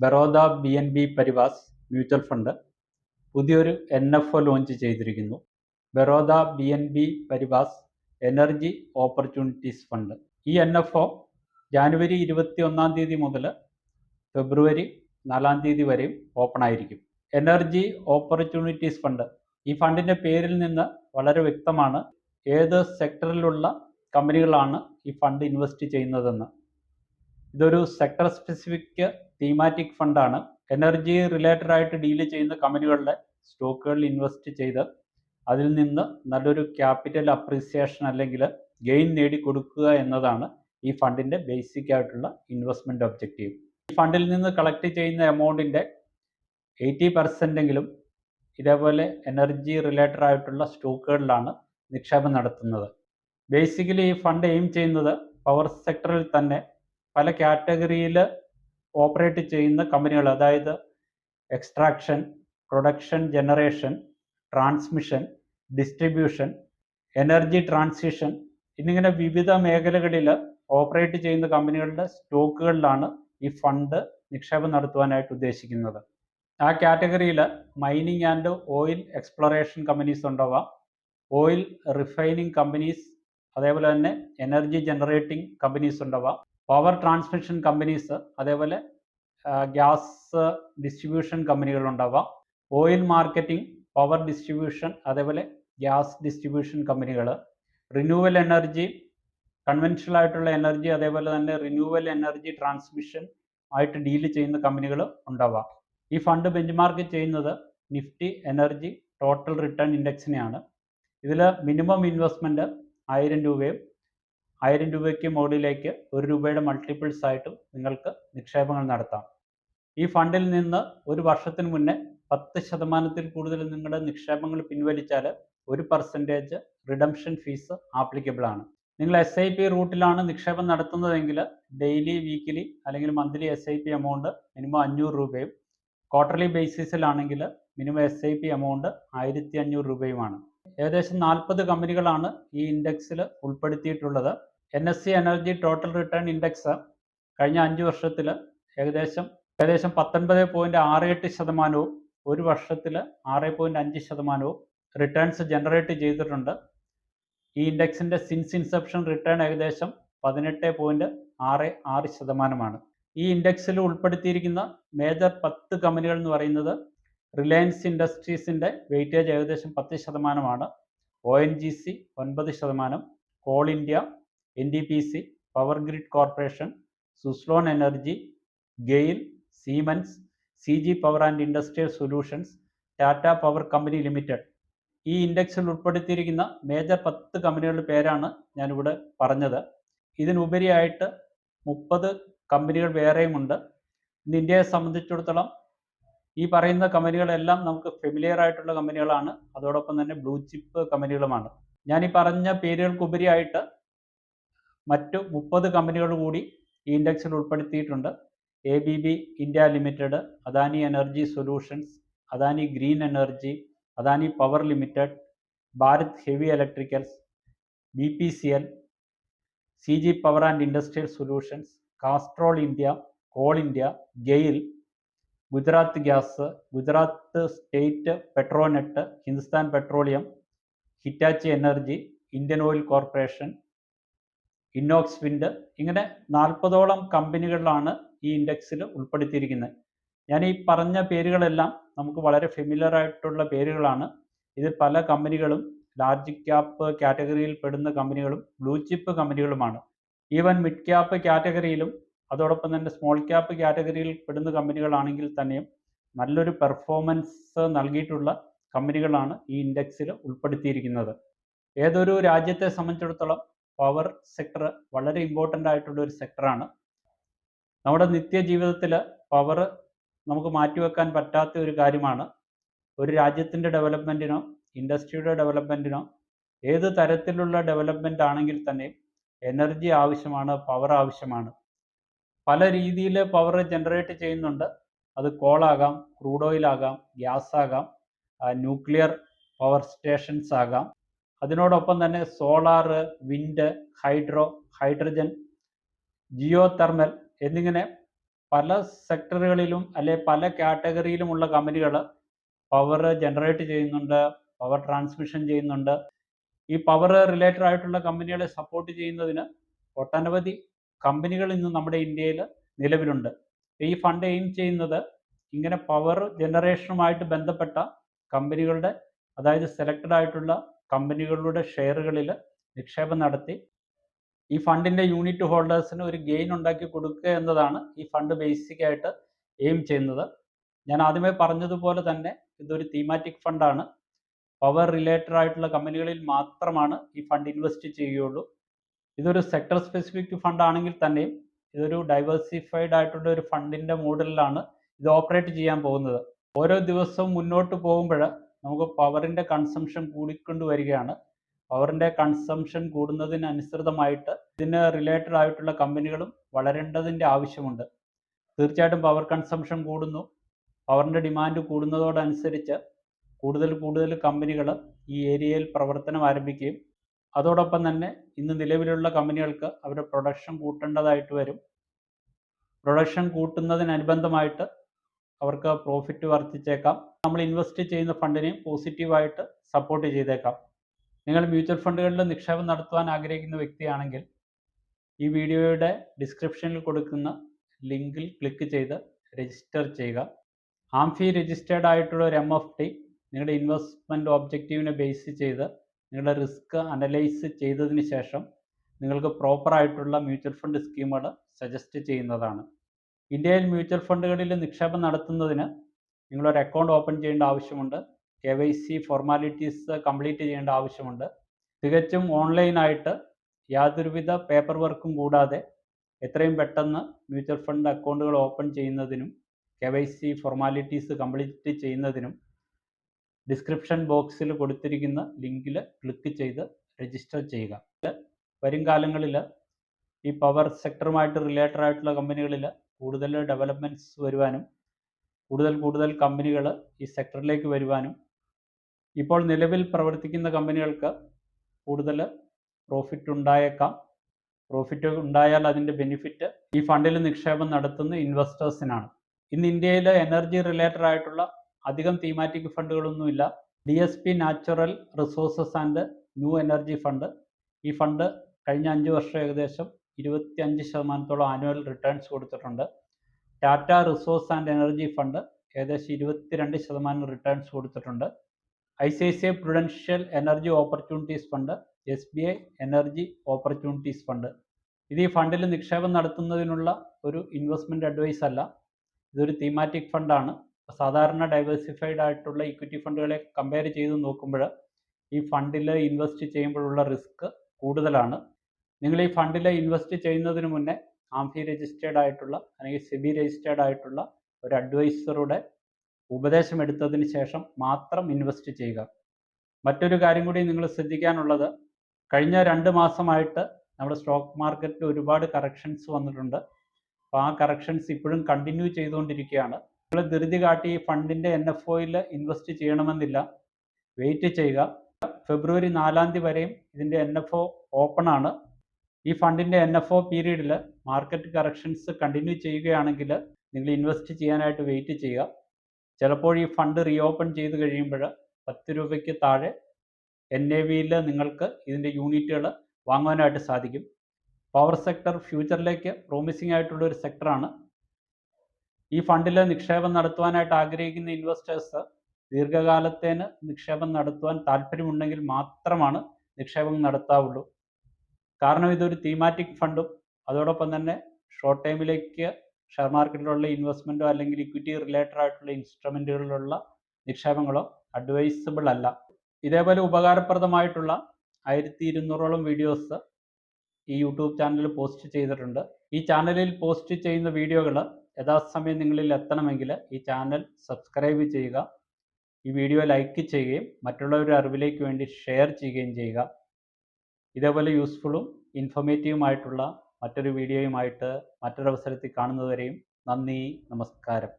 ബറോദ BNB പരിവാസ് mutual fund പുതിയൊരു NFO launch ചെയ്തിരിക്കുന്നു. ബറോദ BNB പരിവാസ് energy opportunities fund. ഈ NFO ജാനുവരി 21 മുതൽ ഫെബ്രുവരി 4 വരെയും ഓപ്പൺ ആയിരിക്കും. എനർജി ഓപ്പർച്യൂണിറ്റീസ് ഫണ്ട്, ഈ ഫണ്ടിൻ്റെ പേരിൽ നിന്ന് വളരെ വ്യക്തമാണ് ഏത് സെക്ടറിലുള്ള കമ്പനികളാണ് ഈ ഫണ്ട് ഇൻവെസ്റ്റ് ചെയ്യുന്നതെന്ന്. ഇതൊരു സെക്ടർ സ്പെസിഫിക് തീമാറ്റിക് ഫണ്ടാണ്. എനർജി റിലേറ്റഡ് ആയിട്ട് ഡീൽ ചെയ്യുന്ന കമ്പനികളുടെ സ്റ്റോക്കുകളിൽ ഇൻവെസ്റ്റ് ചെയ്ത് അതിൽ നിന്ന് നല്ലൊരു ക്യാപിറ്റൽ അപ്രീസിയേഷൻ അല്ലെങ്കിൽ ഗെയിൻ നേടിക്കൊടുക്കുക എന്നതാണ് ഈ ഫണ്ടിൻ്റെ ബേസിക് ആയിട്ടുള്ള ഇൻവെസ്റ്റ്മെൻറ്റ് ഒബ്ജക്റ്റീവ്. ഈ ഫണ്ടിൽ നിന്ന് കളക്ട് ചെയ്യുന്ന എമൗണ്ടിൻ്റെ 80% ഇതേപോലെ എനർജി റിലേറ്റഡ് ആയിട്ടുള്ള സ്റ്റോക്കുകളിലാണ് നിക്ഷേപം നടത്തുന്നത്. ബേസിക്കലി ഈ ഫണ്ട് എയിം ചെയ്യുന്നത് പവർ സെക്ടറിൽ തന്നെ പല കാറ്റഗറിയിൽ ഓപ്പറേറ്റ് ചെയ്യുന്ന കമ്പനികൾ, അതായത് extraction, production, generation, transmission, distribution, energy transition എന്നിങ്ങനെ വിവിധ മേഖലകളിൽ ഓപ്പറേറ്റ് ചെയ്യുന്ന കമ്പനികളുടെ സ്റ്റോക്കുകളിലാണ് ഈ ഫണ്ട് നിക്ഷേപം നടത്തുവാനായിട്ട് ഉദ്ദേശിക്കുന്നത്. ആ കാറ്റഗറിയിൽ mining and oil exploration companies ഉണ്ടാവാം, ഓയിൽ റിഫൈനിങ് കമ്പനീസ്, അതേപോലെ തന്നെ എനർജി ജനറേറ്റിംഗ് കമ്പനീസ് ഉണ്ടാവാം, പവർ ട്രാൻസ്മിഷൻ കമ്പനീസ്, അതേപോലെ ഗ്യാസ് ഡിസ്ട്രിബ്യൂഷൻ കമ്പനികളുണ്ടാവാം, ഓയിൽ മാർക്കറ്റിംഗ്, പവർ ഡിസ്ട്രിബ്യൂഷൻ, അതേപോലെ ഗ്യാസ് ഡിസ്ട്രിബ്യൂഷൻ കമ്പനികൾ, റിന്യൂവൽ എനർജി, കൺവെൻഷണൽ ആയിട്ടുള്ള എനർജി, അതേപോലെ തന്നെ റിന്യൂവൽ എനർജി ട്രാൻസ്മിഷൻ ആയിട്ട് ഡീൽ ചെയ്യുന്ന കമ്പനികൾ ഉണ്ടാവാം. ഈ ഫണ്ട് ബെഞ്ച്മാർക്ക് ചെയ്യുന്നത് നിഫ്റ്റി എനർജി ടോട്ടൽ റിട്ടേൺ ഇൻഡെക്സിനെയാണ്. ഇതിൽ മിനിമം ഇൻവെസ്റ്റ്മെൻറ്റ് 1000 രൂപയും 1000 രൂപയ്ക്ക് മുകളിലേക്ക് 1 രൂപയുടെ മൾട്ടിപ്പിൾസ് ആയിട്ടും നിങ്ങൾക്ക് നിക്ഷേപങ്ങൾ നടത്താം. ഈ ഫണ്ടിൽ നിന്ന് ഒരു വർഷത്തിന് മുന്നേ 10% കൂടുതൽ നിങ്ങളുടെ നിക്ഷേപങ്ങൾ പിൻവലിച്ചാൽ 1% റിഡംഷൻ ഫീസ് ആപ്ലിക്കബിൾ ആണ്. നിങ്ങൾ SIP റൂട്ടിലാണ് നിക്ഷേപം നടത്തുന്നതെങ്കിൽ ഡെയിലി, വീക്കിലി അല്ലെങ്കിൽ മന്ത്ലി SIP എമൗണ്ട് മിനിമം 500 രൂപയും ക്വാർട്ടർലി ബേസിസിലാണെങ്കിൽ മിനിമം SIP എമൗണ്ട് 1500 രൂപയുമാണ്. ഏകദേശം 40 കമ്പനികളാണ് ഈ ഇൻഡെക്സിൽ ഉൾപ്പെടുത്തിയിട്ടുള്ളത്. NSE energy total return index കഴിഞ്ഞ 5 വർഷത്തിൽ ഏകദേശം 19.68%, ഒരു വർഷത്തിൽ 6.5% റിട്ടേൺസ് ജനറേറ്റ് ചെയ്തിട്ടുണ്ട്. ഈ ഇൻഡെക്സിൻ്റെ സിൻസ് ഇൻസെപ്ഷൻ റിട്ടേൺ ഏകദേശം 18.66%. ഈ ഇൻഡെക്സിൽ ഉൾപ്പെടുത്തിയിരിക്കുന്ന മേജർ 10 കമ്പനികൾ എന്ന് പറയുന്നത് റിലയൻസ് ഇൻഡസ്ട്രീസിൻ്റെ വെയിറ്റേജ് ഏകദേശം 10%, ONGC 9%, coal India, NTPC, power grid corporation, Suzlon energy, GAIL, Siemens, CG power and industrial solutions, Tata power company limited. ഈ ഇൻഡെക്സിൽ ഉൾപ്പെടുത്തിയിരിക്കുന്ന മേജർ 10 കമ്പനികളുടെ പേരാണ് ഞാനിവിടെ പറഞ്ഞത്. ഇതിനുപരിയായിട്ട് 30 കമ്പനികൾ വേറെയുമുണ്ട്. ഇന്ന് ഇന്ത്യയെ സംബന്ധിച്ചിടത്തോളം ഈ പറയുന്ന കമ്പനികളെല്ലാം നമുക്ക് ഫെമിലിയർ ആയിട്ടുള്ള കമ്പനികളാണ്, അതോടൊപ്പം തന്നെ ബ്ലൂ ചിപ്പ് കമ്പനികളുമാണ്. ഞാൻ ഈ പറഞ്ഞ പേരുകൾക്കുപരിയായിട്ട് മറ്റു 30 കമ്പനികൾ കൂടി ഈ ഇൻഡെക്സിൽ ഉൾപ്പെടുത്തിയിട്ടുണ്ട്. ABB India limited, Adani energy solutions, Adani green energy, Adani power limited, Bharat heavy electricals, BPCL, CG power and industrial solutions, Castrol India, Coal India, GAIL, Gujarat gas, Gujarat state Petronet, Hindustan petroleum, Hitachi energy, Indian oil corporation, Inox wind, ഇങ്ങനെ 40ഓളം കമ്പനികളിലാണ് ഈ ഇൻഡെക്സിൽ ഉൾപ്പെടുത്തിയിരിക്കുന്നത്. ഞാൻ ഈ പറഞ്ഞ പേരുകളെല്ലാം നമുക്ക് വളരെ familiar ആയിട്ടുള്ള പേരുകളാണ്. ഇത് പല കമ്പനികളും ലാർജ് ക്യാപ്പ് കാറ്റഗറിയിൽ പെടുന്ന കമ്പനികളും ബ്ലൂ ചിപ്പ് കമ്പനികളുമാണ്. ഈവൻ മിഡ് ക്യാപ്പ് കാറ്റഗറിയിലും അതോടൊപ്പം തന്നെ സ്മോൾ ക്യാപ്പ് കാറ്റഗറിയിൽ പെടുന്ന കമ്പനികളാണെങ്കിൽ തന്നെയും നല്ലൊരു പെർഫോമൻസ് നൽകിയിട്ടുള്ള കമ്പനികളാണ് ഈ ഇൻഡെക്സിൽ ഉൾപ്പെടുത്തിയിരിക്കുന്നത്. ഏതൊരു രാജ്യത്തെ സംബന്ധിച്ചിടത്തോളം പവർ സെക്ടർ വളരെ ഇമ്പോർട്ടൻ്റ് ആയിട്ടുള്ള ഒരു സെക്ടറാണ്. നമ്മുടെ നിത്യജീവിതത്തിൽ പവർ നമുക്ക് മാറ്റിവെക്കാൻ പറ്റാത്ത ഒരു കാര്യമാണ്. ഒരു രാജ്യത്തിൻ്റെ ഡെവലപ്മെൻറ്റിനോ ഇൻഡസ്ട്രിയുടെ ഡെവലപ്മെൻറ്റിനോ ഏത് തരത്തിലുള്ള ഡെവലപ്മെൻ്റ് ആണെങ്കിൽ തന്നെ എനർജി ആവശ്യമാണ്, പവർ ആവശ്യമാണ്. പല രീതിയിൽ പവർ ജനറേറ്റ് ചെയ്യുന്നുണ്ട്. അത് കോളാകാം, ക്രൂഡ് ഓയിൽ ആകാം, ഗ്യാസ് ആകാം, ന്യൂക്ലിയർ പവർ സ്റ്റേഷൻസ് ആകാം. അതിനോടൊപ്പം തന്നെ solar, wind, hydro, hydrogen, geothermal എന്നിങ്ങനെ പല സെക്ടറുകളിലും അല്ലെ പല കാറ്റഗറിയിലുമുള്ള കമ്പനികൾ പവർ ജനറേറ്റ് ചെയ്യുന്നുണ്ട്, പവർ ട്രാൻസ്മിഷൻ ചെയ്യുന്നുണ്ട്. ഈ പവർ റിലേറ്റഡ് ആയിട്ടുള്ള കമ്പനികളെ സപ്പോർട്ട് ചെയ്യുന്നതിന് ഒട്ടനവധി കമ്പനികൾ ഇന്ന് നമ്മുടെ ഇന്ത്യയിൽ നിലവിലുണ്ട്. ഈ ഫണ്ട് എയിം ചെയ്യുന്നത് ഇങ്ങനെ പവർ ജനറേഷനുമായിട്ട് ബന്ധപ്പെട്ട കമ്പനികളുടെ, അതായത് സെലക്റ്റഡ് ആയിട്ടുള്ള കമ്പനികളുടെ ഷെയറുകളിൽ നിക്ഷേപം നടത്തി ഈ ഫണ്ടിൻ്റെ യൂണിറ്റ് ഹോൾഡേഴ്സിന് ഒരു ഗെയിൻ ഉണ്ടാക്കി കൊടുക്കുക എന്നതാണ് ഈ ഫണ്ട് ബേസിക്കായിട്ട് എയിം ചെയ്യുന്നത്. ഞാൻ ആദ്യമേ പറഞ്ഞതുപോലെ തന്നെ ഇതൊരു തീമാറ്റിക് ഫണ്ടാണ്. പവർ റിലേറ്റഡ് ആയിട്ടുള്ള കമ്പനികളിൽ മാത്രമാണ് ഈ ഫണ്ട് ഇൻവെസ്റ്റ് ചെയ്യുകയുള്ളൂ. ഇതൊരു സെക്ടർ സ്പെസിഫിക് ഫണ്ട് ആണെങ്കിൽ തന്നെയും ഇതൊരു ഡൈവേഴ്സിഫൈഡ് ആയിട്ടുള്ള ഒരു ഫണ്ടിൻ്റെ മോഡലിലാണ് ഇത് ഓപ്പറേറ്റ് ചെയ്യാൻ പോകുന്നത്. ഓരോ ദിവസവും മുന്നോട്ട് പോകുമ്പോൾ നമുക്ക് പവറിൻ്റെ കൺസംഷൻ കൂടിക്കൊണ്ട് വരികയാണ്. പവറിൻ്റെ കൺസംഷൻ കൂടുന്നതിനനുസൃതമായിട്ട് ഇതിന് റിലേറ്റഡ് ആയിട്ടുള്ള കമ്പനികളും വളരേണ്ടതിൻ്റെ ആവശ്യമുണ്ട്. തീർച്ചയായിട്ടും പവർ കൺസംഷൻ കൂടുന്നു, പവറിൻ്റെ ഡിമാൻഡ് കൂടുന്നതോടനുസരിച്ച് കൂടുതൽ കമ്പനികൾ ഈ ഏരിയയിൽ പ്രവർത്തനം ആരംഭിക്കുകയും അതോടൊപ്പം തന്നെ ഇന്ന് നിലവിലുള്ള കമ്പനികൾക്ക് അവരുടെ പ്രൊഡക്ഷൻ കൂട്ടേണ്ടതായിട്ട് വരും. പ്രൊഡക്ഷൻ കൂട്ടുന്നതിനനുബന്ധമായിട്ട് അവർക്ക് പ്രോഫിറ്റ് വർദ്ധിച്ചേക്കാം. നമ്മൾ ഇൻവെസ്റ്റ് ചെയ്യുന്ന ഫണ്ടിനെയും പോസിറ്റീവായിട്ട് സപ്പോർട്ട് ചെയ്തേക്കാം. നിങ്ങൾ മ്യൂച്വൽ ഫണ്ടുകളിൽ നിക്ഷേപം നടത്തുവാൻ ആഗ്രഹിക്കുന്ന വ്യക്തിയാണെങ്കിൽ ഈ വീഡിയോയുടെ ഡിസ്ക്രിപ്ഷനിൽ കൊടുക്കുന്ന ലിങ്കിൽ ക്ലിക്ക് ചെയ്ത് രജിസ്റ്റർ ചെയ്യുക. ആംഫി രജിസ്റ്റേർഡ് ആയിട്ടുള്ള ഒരു MFT നിങ്ങളുടെ ഇൻവെസ്റ്റ്മെൻറ്റ് ഒബ്ജക്റ്റീവിനെ ബേസ് ചെയ്ത് നിങ്ങളുടെ റിസ്ക് അനലൈസ് ചെയ്തതിന് ശേഷം നിങ്ങൾക്ക് പ്രോപ്പറായിട്ടുള്ള മ്യൂച്വൽ ഫണ്ട് സ്കീമുകൾ സജസ്റ്റ് ചെയ്യുന്നതാണ്. ഇന്ത്യയിൽ മ്യൂച്വൽ ഫണ്ടുകളിൽ നിക്ഷേപം നടത്തുന്നതിന് നിങ്ങളൊരു അക്കൗണ്ട് ഓപ്പൺ ചെയ്യേണ്ട ആവശ്യമുണ്ട്. KYC ഫോർമാലിറ്റീസ് കംപ്ലീറ്റ് ചെയ്യേണ്ട ആവശ്യമുണ്ട്. തികച്ചും ഓൺലൈനായിട്ട് യാതൊരുവിധ പേപ്പർ വർക്കും കൂടാതെ എത്രയും പെട്ടെന്ന് മ്യൂച്വൽ ഫണ്ട് അക്കൗണ്ടുകൾ ഓപ്പൺ ചെയ്യുന്നതിനും KYC ഫോർമാലിറ്റീസ് കംപ്ലീറ്റ് ചെയ്യുന്നതിനും ഡിസ്ക്രിപ്ഷൻ ബോക്സിൽ കൊടുത്തിരിക്കുന്ന ലിങ്കിൽ ക്ലിക്ക് ചെയ്ത് രജിസ്റ്റർ ചെയ്യുക. വരും കാലങ്ങളിൽ ഈ പവർ സെക്ടറുമായിട്ട് റിലേറ്റഡ് ആയിട്ടുള്ള കമ്പനികളിൽ കൂടുതൽ ഡെവലപ്മെൻറ്റ്സ് വരുവാനും കൂടുതൽ കമ്പനികൾ ഈ സെക്ടറിലേക്ക് വരുവാനും ഇപ്പോൾ നിലവിൽ പ്രവർത്തിക്കുന്ന കമ്പനികൾക്ക് കൂടുതൽ പ്രോഫിറ്റ് ഉണ്ടായേക്കാം. പ്രോഫിറ്റ് ഉണ്ടായാൽ അതിൻ്റെ ബെനിഫിറ്റ് ഈ ഫണ്ടിൽ നിക്ഷേപം നടത്തുന്ന ഇൻവെസ്റ്റേഴ്സിനാണ്. ഇന്ന് ഇന്ത്യയിൽ എനർജി റിലേറ്റഡ് ആയിട്ടുള്ള അധികം തീമാറ്റിക് ഫണ്ടുകളൊന്നുമില്ല. DSP natural resources and new energy fund, ഈ ഫണ്ട് കഴിഞ്ഞ 5 വർഷം ഏകദേശം 25% ആനുവൽ റിട്ടേൺസ് കൊടുത്തിട്ടുണ്ട്. Tata resource and energy fund ഏകദേശം 22% റിട്ടേൺസ് കൊടുത്തിട്ടുണ്ട്. ICICI prudential energy opportunities fund, SBI energy opportunities fund, ഇത് ഈ ഫണ്ടിൽ നിക്ഷേപം നടത്തുന്നതിനുള്ള ഒരു ഇൻവെസ്റ്റ്മെൻറ്റ് അഡ്വൈസ് അല്ല, ഇതൊരു തീമാറ്റിക് ഫണ്ടാണ്. സാധാരണ ഡൈവേഴ്സിഫൈഡ് ആയിട്ടുള്ള ഇക്വിറ്റി ഫണ്ടുകളെ കമ്പയർ ചെയ്ത് നോക്കുമ്പോൾ ഈ ഫണ്ടിൽ ഇൻവെസ്റ്റ് ചെയ്യുമ്പോഴുള്ള റിസ്ക് കൂടുതലാണ്. നിങ്ങൾ ഈ ഫണ്ടിൽ ഇൻവെസ്റ്റ് ചെയ്യുന്നതിന് മുന്നേ ആംഫി രജിസ്റ്റേർഡ് ആയിട്ടുള്ള അല്ലെങ്കിൽ സെബി രജിസ്റ്റേർഡ് ആയിട്ടുള്ള ഒരു അഡ്വൈസറുടെ ഉപദേശം എടുത്തതിന് ശേഷം മാത്രം ഇൻവെസ്റ്റ് ചെയ്യുക. മറ്റൊരു കാര്യം കൂടി നിങ്ങൾ ശ്രദ്ധിക്കാനുള്ളത്, കഴിഞ്ഞ 2 മാസമായിട്ട് നമ്മുടെ സ്റ്റോക്ക് മാർക്കറ്റിൽ ഒരുപാട് കറക്ഷൻസ് വന്നിട്ടുണ്ട്. അപ്പോൾ ആ കറക്ഷൻസ് ഇപ്പോഴും കണ്ടിന്യൂ ചെയ്തുകൊണ്ടിരിക്കുകയാണ്. നിങ്ങൾ ധൃതി കാട്ടി ഈ ഫണ്ടിൻ്റെ NFOയിൽ ഇൻവെസ്റ്റ് ചെയ്യണമെന്നില്ല, വെയിറ്റ് ചെയ്യുക. ഫെബ്രുവരി 4 വരെയും ഇതിൻ്റെ NFO ഓപ്പൺ ആണ്. ഈ ഫണ്ടിൻ്റെ NFO പീരീഡിൽ മാർക്കറ്റ് കറക്ഷൻസ് കണ്ടിന്യൂ ചെയ്യുകയാണെങ്കിൽ നിങ്ങൾ ഇൻവെസ്റ്റ് ചെയ്യാനായിട്ട് വെയിറ്റ് ചെയ്യുക. ചിലപ്പോൾ ഈ ഫണ്ട് റീഓപ്പൺ ചെയ്ത് കഴിയുമ്പോൾ 10 രൂപയ്ക്ക് താഴെ NAVയിൽ നിങ്ങൾക്ക് ഇതിൻ്റെ യൂണിറ്റുകൾ വാങ്ങാനായിട്ട് സാധിക്കും. പവർ സെക്ടർ ഫ്യൂച്ചറിലേക്ക് പ്രോമിസിംഗ് ആയിട്ടുള്ള ഒരു സെക്ടറാണ്. ഈ ഫണ്ടിൽ നിക്ഷേപം നടത്തുവാനായിട്ട് ആഗ്രഹിക്കുന്ന ഇൻവെസ്റ്റേഴ്സ് ദീർഘകാലത്തേന് നിക്ഷേപം നടത്തുവാൻ താല്പര്യമുണ്ടെങ്കിൽ മാത്രമാണ് നിക്ഷേപം നടത്താവുള്ളൂ. കാരണം ഇതൊരു തീമാറ്റിക് ഫണ്ടും അതോടൊപ്പം തന്നെ ഷോർട്ട് ടൈമിലേക്ക് ഷെയർ മാർക്കറ്റിലുള്ള ഇൻവെസ്റ്റ്മെൻറ്റോ അല്ലെങ്കിൽ ഇക്വിറ്റി റിലേറ്റഡ് ആയിട്ടുള്ള ഇൻസ്ട്രുമെൻറ്റുകളിലുള്ള നിക്ഷേപങ്ങളോ അഡ്വൈസബിൾ അല്ല. ഇതേപോലെ ഉപകാരപ്രദമായിട്ടുള്ള 1200ഓളം വീഡിയോസ് ഈ യൂട്യൂബ് ചാനലിൽ പോസ്റ്റ് ചെയ്തിട്ടുണ്ട്. ഈ ചാനലിൽ പോസ്റ്റ് ചെയ്യുന്ന വീഡിയോകൾ യഥാസമയം നിങ്ങളിൽ എത്തണമെങ്കിൽ ഈ ചാനൽ സബ്സ്ക്രൈബ് ചെയ്യുക, ഈ വീഡിയോ ലൈക്ക് ചെയ്യുകയും മറ്റുള്ളവരുടെ അറിവിലേക്ക് വേണ്ടി ഷെയർ ചെയ്യുകയും ചെയ്യുക. ഇതേപോലെ യൂസ്ഫുള്ളും ഇൻഫോർമേറ്റീവുമായിട്ടുള്ള മറ്റൊരു വീഡിയോയുമായിട്ട് മറ്റൊരവസരത്തിൽ കാണുന്നതുവരെയും നന്ദി, നമസ്കാരം.